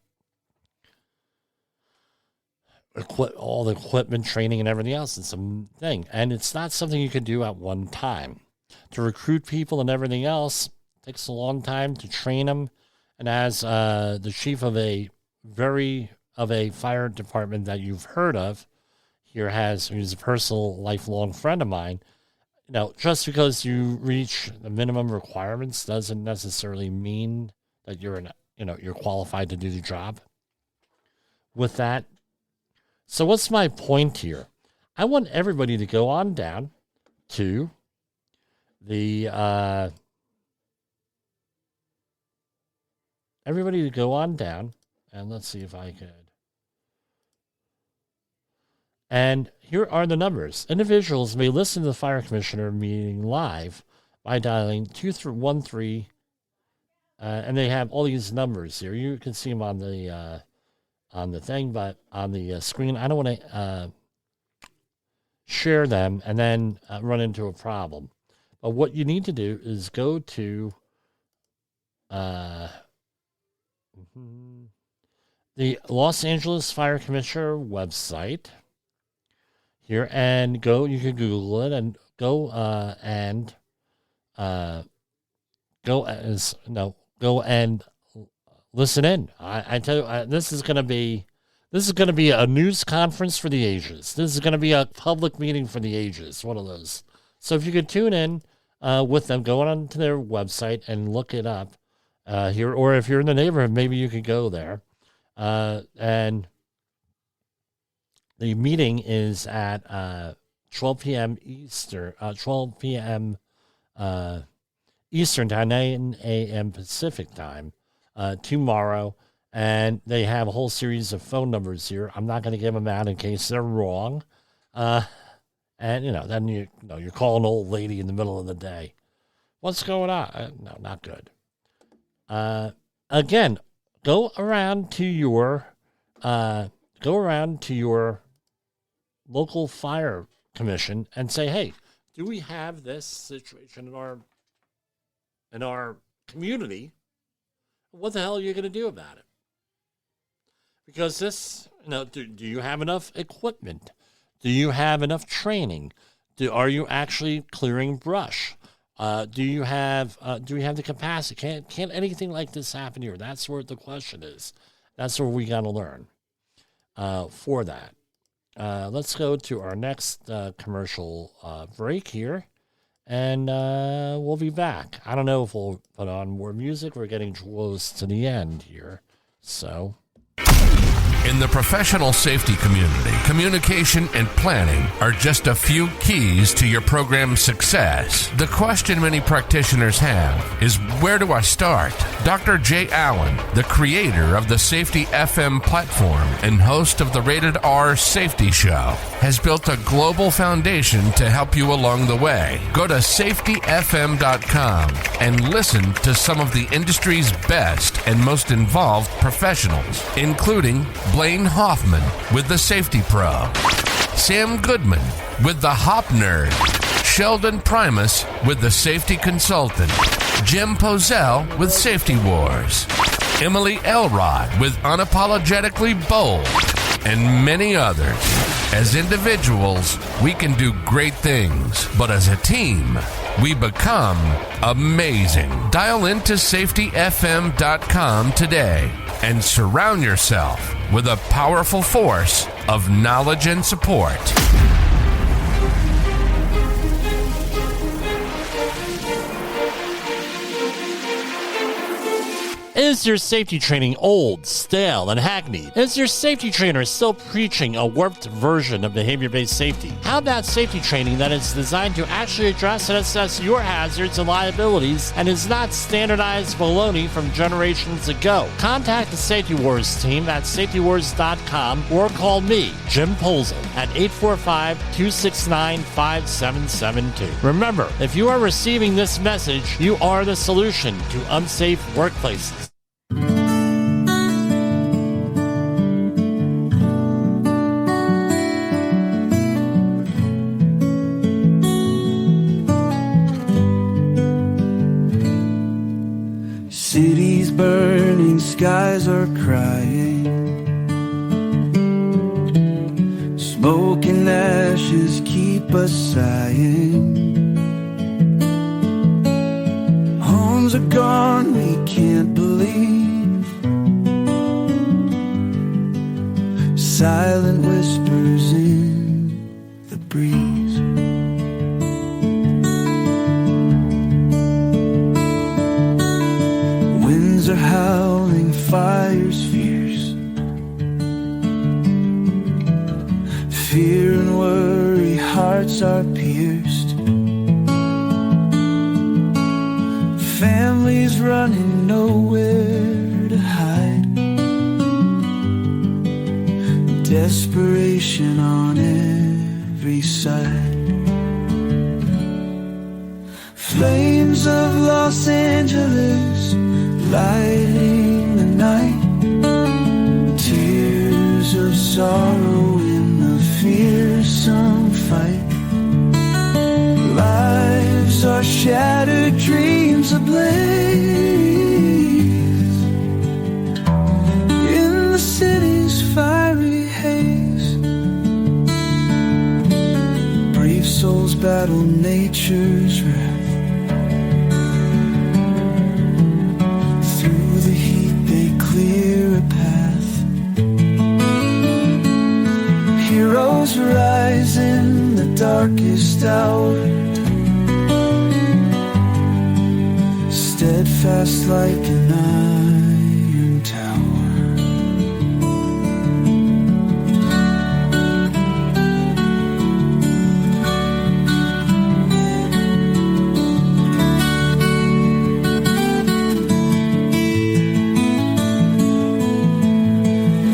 All the equipment, training, and everything else. It's a thing. And it's not something you can do at one time. To recruit people and everything else takes a long time to train them. And as the chief of a fire department that you've heard of here who's a personal lifelong friend of mine, just because you reach the minimum requirements doesn't necessarily mean that you're qualified to do the job. With that, so what's my point here? I want everybody to go on down to the everybody to go on down, and let's see if I could. And here are the numbers. Individuals may listen to the fire commissioner meeting live by dialing 213, and they have all these numbers here. You can see them on the thing, but on the screen. I don't want to share them and then run into a problem. But what you need to do is go to the Los Angeles Fire Commissioner website here, and you can Google it and go and listen in. I tell you, this is going to be a news conference for the ages. This is going to be a public meeting for the ages, one of those. So if you could tune in with them, go on to their website and look it up here, or if you're in the neighborhood, maybe you could go there. And the meeting is at 12 p.m. Eastern, 12 p.m. Eastern time, 9 a.m. Pacific time tomorrow. And they have a whole series of phone numbers here. I'm not going to give them out in case they're wrong. And, then you call an old lady in the middle of the day. What's going on? No, not good. Again, go around to your local fire commission and say, hey, do we have this situation in our community? What the hell are you going to do about it? Because this, do you have enough equipment? Do you have enough training? Are you actually clearing brush? Do we have the capacity? Can't anything like this happen here? That's where the question is. That's where we got to learn for that. Let's go to our next commercial break here, and we'll be back. I don't know if we'll put on more music. We're getting close to the end here, so... In the professional safety community, communication and planning are just a few keys to your program's success. The question many practitioners have is, where do I start? Dr. Jay Allen, the creator of the Safety FM platform and host of the Rated R Safety Show, has built a global foundation to help you along the way. Go to safetyfm.com and listen to some of the industry's best and most involved professionals, including Blaine Hoffman with the Safety Pro, Sam Goodman with the Hop Nerd, Sheldon Primus with the Safety Consultant, Jim Pozell with Safety Wars, Emily Elrod with Unapologetically Bold, and many others. As individuals, we can do great things, but as a team, we become amazing. Dial into safetyfm.com today and surround yourself with a powerful force of knowledge and support. Is your safety training old, stale, and hackneyed? Is your safety trainer still preaching a warped version of behavior-based safety? How about safety training that is designed to actually address and assess your hazards and liabilities and is not standardized baloney from generations ago? Contact the Safety Wars team at safetywars.com or call me, Jim Pozell, at 845-269-5772. Remember, if you are receiving this message, you are the solution to unsafe workplaces. Cities burning, skies are crying. Smoke and ashes keep us sighing. Homes are gone, we can't believe. Silent whispers in the breeze. Winds are howling, fires fierce. Fear and worry, hearts are pierced. Families running, nowhere to hide. Desperation on every side. Flames of Los Angeles lighting the night. Tears of sorrow in the fearsome fight. Lives are shattered, dreams ablaze. In the city's fiery haze, brave souls battle nature's wrath. Through the heat they clear a path. Heroes rise in the darkest hour, steadfast like an iron tower.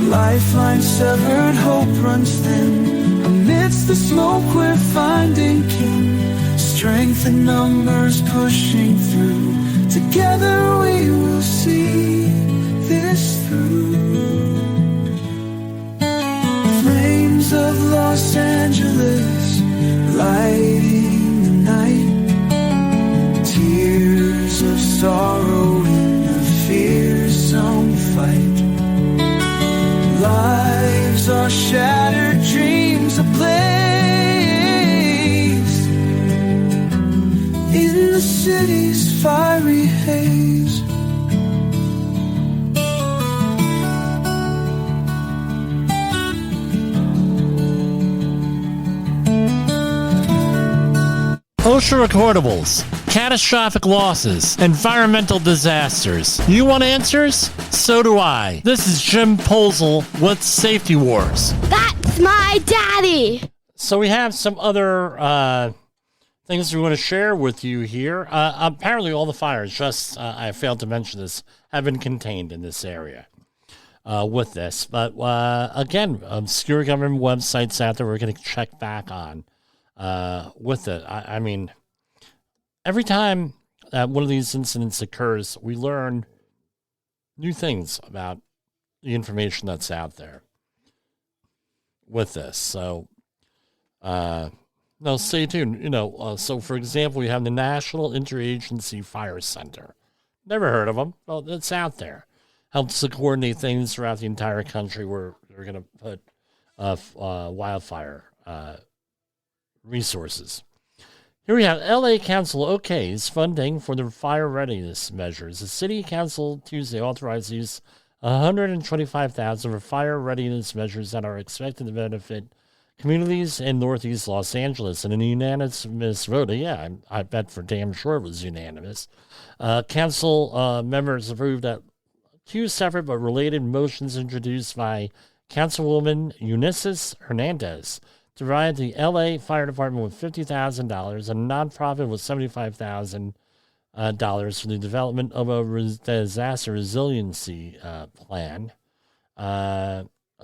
Lifeline severed, hope runs thin. Amidst the smoke we're finding kin. Strength in numbers pushing through. Together we will see this through. Flames of Los Angeles lighting the city's fiery haze. OSHA recordables, catastrophic losses, environmental disasters. You want answers? So do I. This is Jim Posel with Safety Wars. That's my daddy. So we have some other things we want to share with you here. Apparently all the fires, I failed to mention this, have been contained in this area with this. But again, obscure government websites out there we're going to check back on. With it. I mean, every time that one of these incidents occurs, we learn new things about the information that's out there with this. So, no, stay tuned. So for example, we have the National Interagency Fire Center. Never heard of them. Well, it's out there. Helps to coordinate things throughout the entire country where we're going to put wildfire resources. Here we have LA Council okays funding for the fire readiness measures. The City Council Tuesday authorized use $125,000 for fire readiness measures that are expected to benefit communities in Northeast Los Angeles. And in a unanimous vote, I bet for damn sure it was unanimous. Council members approved that two separate but related motions introduced by Councilwoman Eunice Hernandez to provide the LA Fire Department with $50,000 and a nonprofit with $75,000 for the development of a disaster resiliency plan.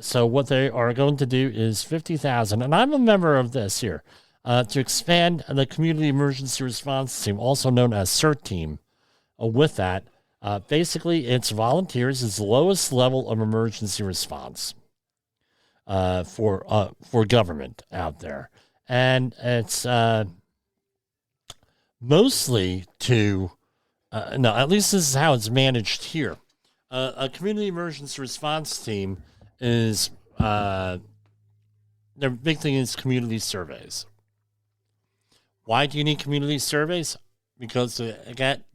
So what they are going to do is $50,000, and I'm a member of this here, to expand the Community Emergency Response Team, also known as CERT Team. With that, basically it's volunteers. It's the lowest level of emergency response for government out there, and it's mostly to at least this is how it's managed here. A community emergency response team is their big thing is community surveys. Why do you need community surveys? Because to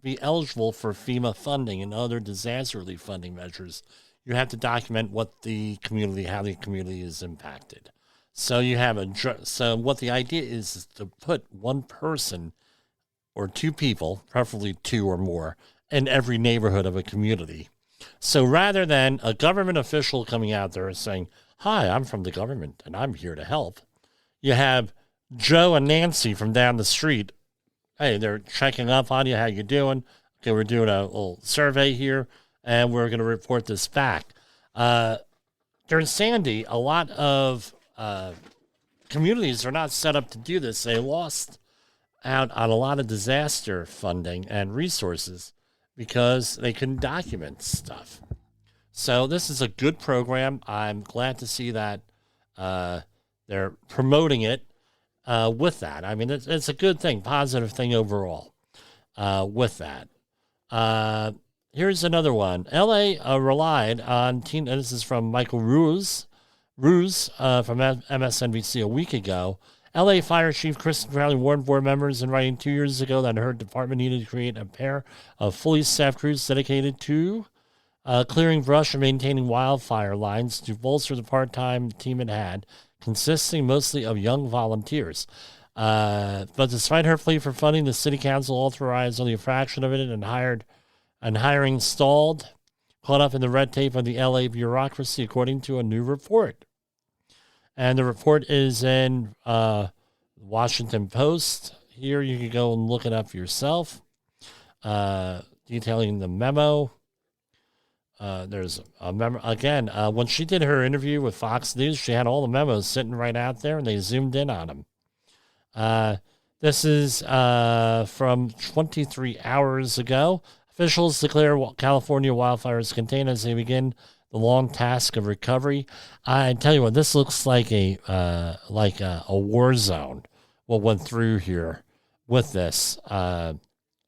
be eligible for FEMA funding and other disaster relief funding measures, you have to document how the community is impacted. So you have so what the idea is to put one person or two people, preferably two or more, in every neighborhood of a community. So rather than a government official coming out there saying, "Hi, I'm from the government and I'm here to help," you have Joe and Nancy from down the street. Hey, they're checking up on you. How you doing? Okay, we're doing a little survey here, and we're going to report this back. During Sandy, a lot of communities are not set up to do this. They lost out on a lot of disaster funding and resources because they couldn't document stuff. So this is a good program. I'm glad to see that they're promoting it with that. I mean, it's a good thing, positive thing overall with that. Here's another one. LA relied on this is from Michael Ruse from MSNBC a week ago. LA Fire Chief Kristen Crowley warned board members in writing 2 years ago that her department needed to create a pair of fully staffed crews dedicated to clearing brush and maintaining wildfire lines to bolster the part-time team it had, consisting mostly of young volunteers. But despite her plea for funding, the city council authorized only a fraction of it and hiring stalled, caught up in the red tape of the LA bureaucracy, according to a new report. And the report is in Washington Post. Here you can go and look it up yourself, detailing the memo. There's a memo. Again, when she did her interview with Fox News, she had all the memos sitting right out there, and they zoomed in on them. This is from 23 hours ago. Officials declare California wildfires contained as they begin the long task of recovery. I tell you what, this looks like a war zone. What went through here with this, and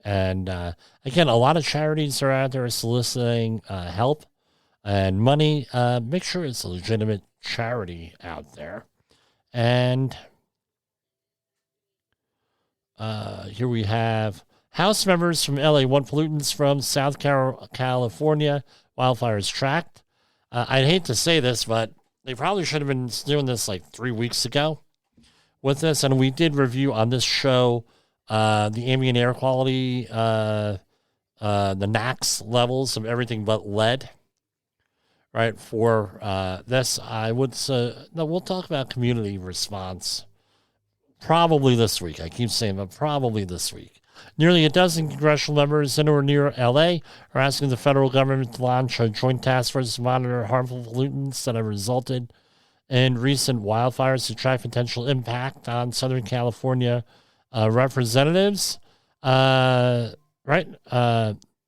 again, a lot of charities are out there soliciting help and money. Make sure it's a legitimate charity out there. And here we have House members from LA want pollutants from South California wildfires tracked. I'd hate to say this, but they probably should have been doing this like 3 weeks ago with this. And we did review on this show the ambient air quality, the NAAQS levels of everything but lead. Right, for this, I would say, no, we'll talk about community response probably this week. I keep saying, but probably this week. Nearly a dozen congressional members in or near L.A. are asking the federal government to launch a joint task force to monitor harmful pollutants that have resulted in recent wildfires to track potential impact on Southern California representatives.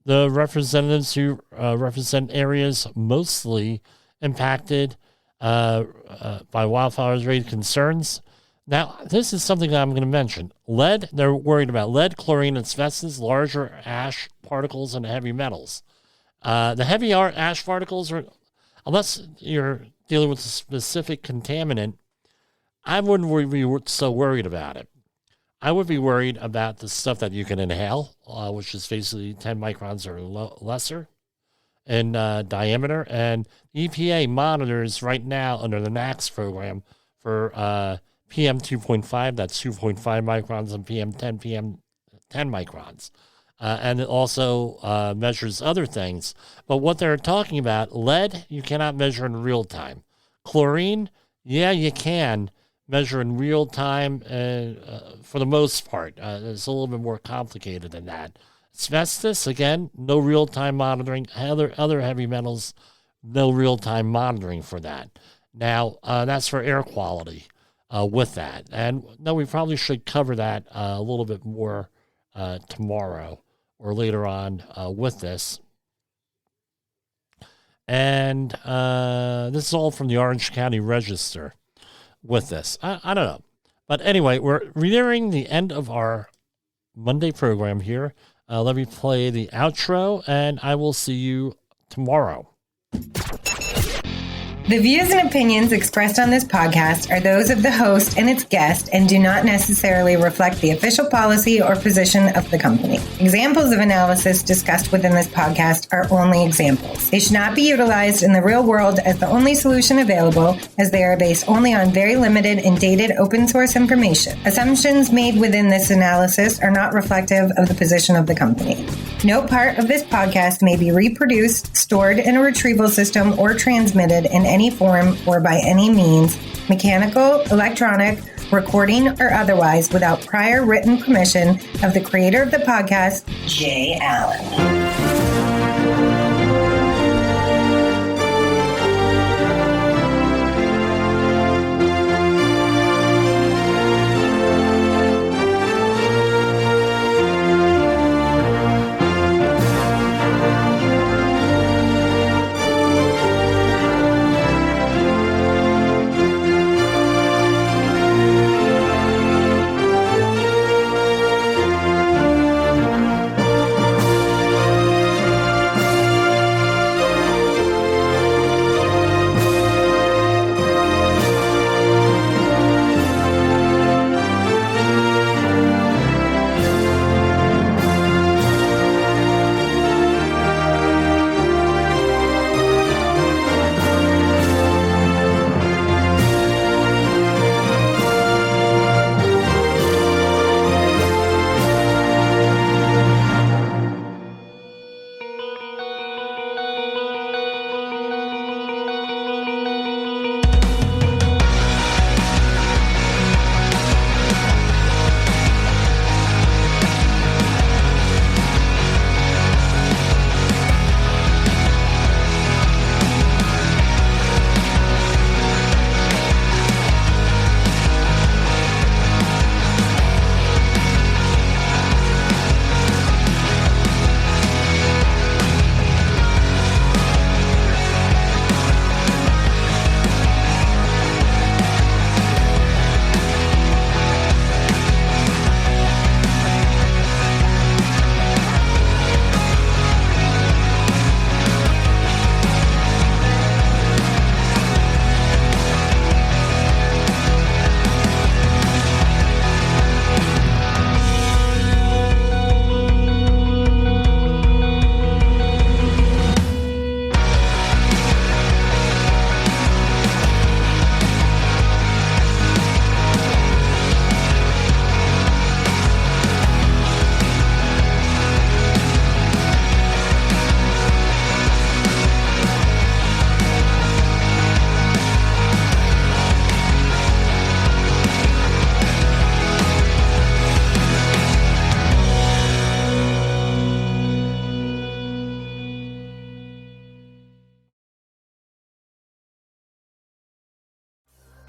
The representatives who represent areas mostly impacted by wildfires-related concerns. Now, this is something I'm going to mention. Lead, they're worried about lead, chlorine, asbestos, larger ash particles, and heavy metals. The heavy ash particles, are, unless you're dealing with a specific contaminant, I wouldn't be so worried about it. I would be worried about the stuff that you can inhale, which is basically 10 microns or lesser in diameter. And EPA monitors right now under the NAAQS program for PM 2.5, that's 2.5 microns, and PM 10 microns. And it also measures other things. But what they're talking about, lead, you cannot measure in real time. Chlorine, yeah, you can measure in real time for the most part. It's a little bit more complicated than that. Asbestos, again, no real-time monitoring. Other heavy metals, no real-time monitoring for that. Now, that's for air quality with that. And no, we probably should cover that a little bit more tomorrow or later on with this. And this is all from the Orange County Register. With this, I don't know. But anyway, we're nearing the end of our Monday program here. Let me play the outro, and I will see you tomorrow. The views and opinions expressed on this podcast are those of the host and its guest and do not necessarily reflect the official policy or position of the company. Examples of analysis discussed within this podcast are only examples. They should not be utilized in the real world as the only solution available, as they are based only on very limited and dated open source information. Assumptions made within this analysis are not reflective of the position of the company. No part of this podcast may be reproduced, stored in a retrieval system, or transmitted in any form or by any means, mechanical, electronic, recording, or otherwise, without prior written permission of the creator of the podcast, Jay Allen.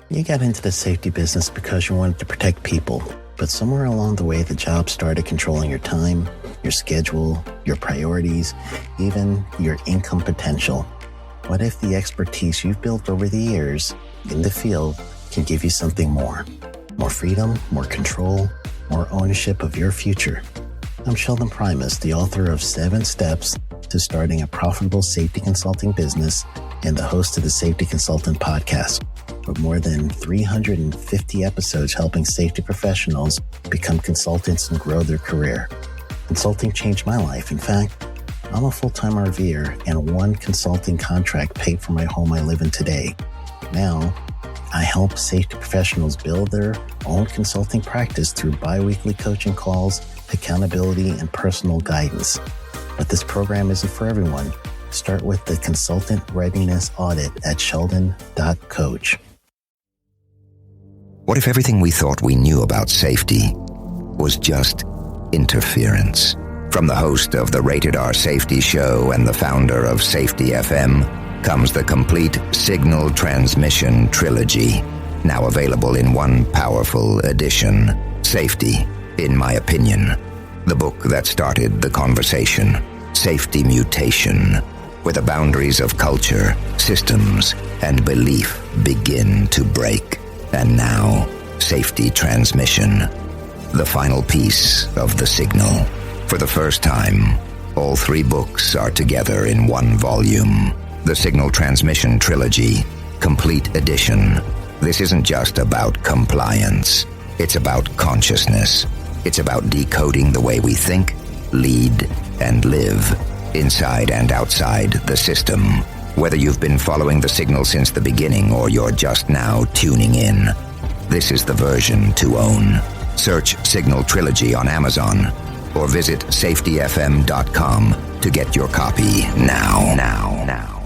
You got into the safety business because you wanted to protect people, but somewhere along the way the job started controlling your time, your schedule, your priorities, even your income potential. What if the expertise you've built over the years in the field can give you something more? More freedom, more control, more ownership of your future. I'm Sheldon Primus, the author of 7 Steps to Starting a Profitable Safety Consulting Business and the host of the Safety Consultant Podcast, with more than 350 episodes helping safety professionals become consultants and grow their career. Consulting changed my life. In fact, I'm a full-time RVer, and one consulting contract paid for my home I live in today. Now, I help safety professionals build their own consulting practice through bi-weekly coaching calls, accountability, and personal guidance. But this program isn't for everyone. Start with the Consultant Readiness Audit at sheldon.coach. What if everything we thought we knew about safety was just interference? From the host of the Rated R Safety Show and the founder of Safety FM comes the complete Signal Transmission Trilogy, now available in one powerful edition. Safety, in my opinion, the book that started the conversation. Safety Mutation, where the boundaries of culture, systems, and belief begin to break. And now, Safety Transmission, the final piece of the signal. For the first time, all 3 books are together in one volume. The Signal Transmission Trilogy, Complete Edition. This isn't just about compliance. It's about consciousness. It's about decoding the way we think, lead, and live, inside and outside the system. Whether you've been following the signal since the beginning or you're just now tuning in, this is the version to own. Search Signal Trilogy on Amazon or visit safetyfm.com to get your copy now.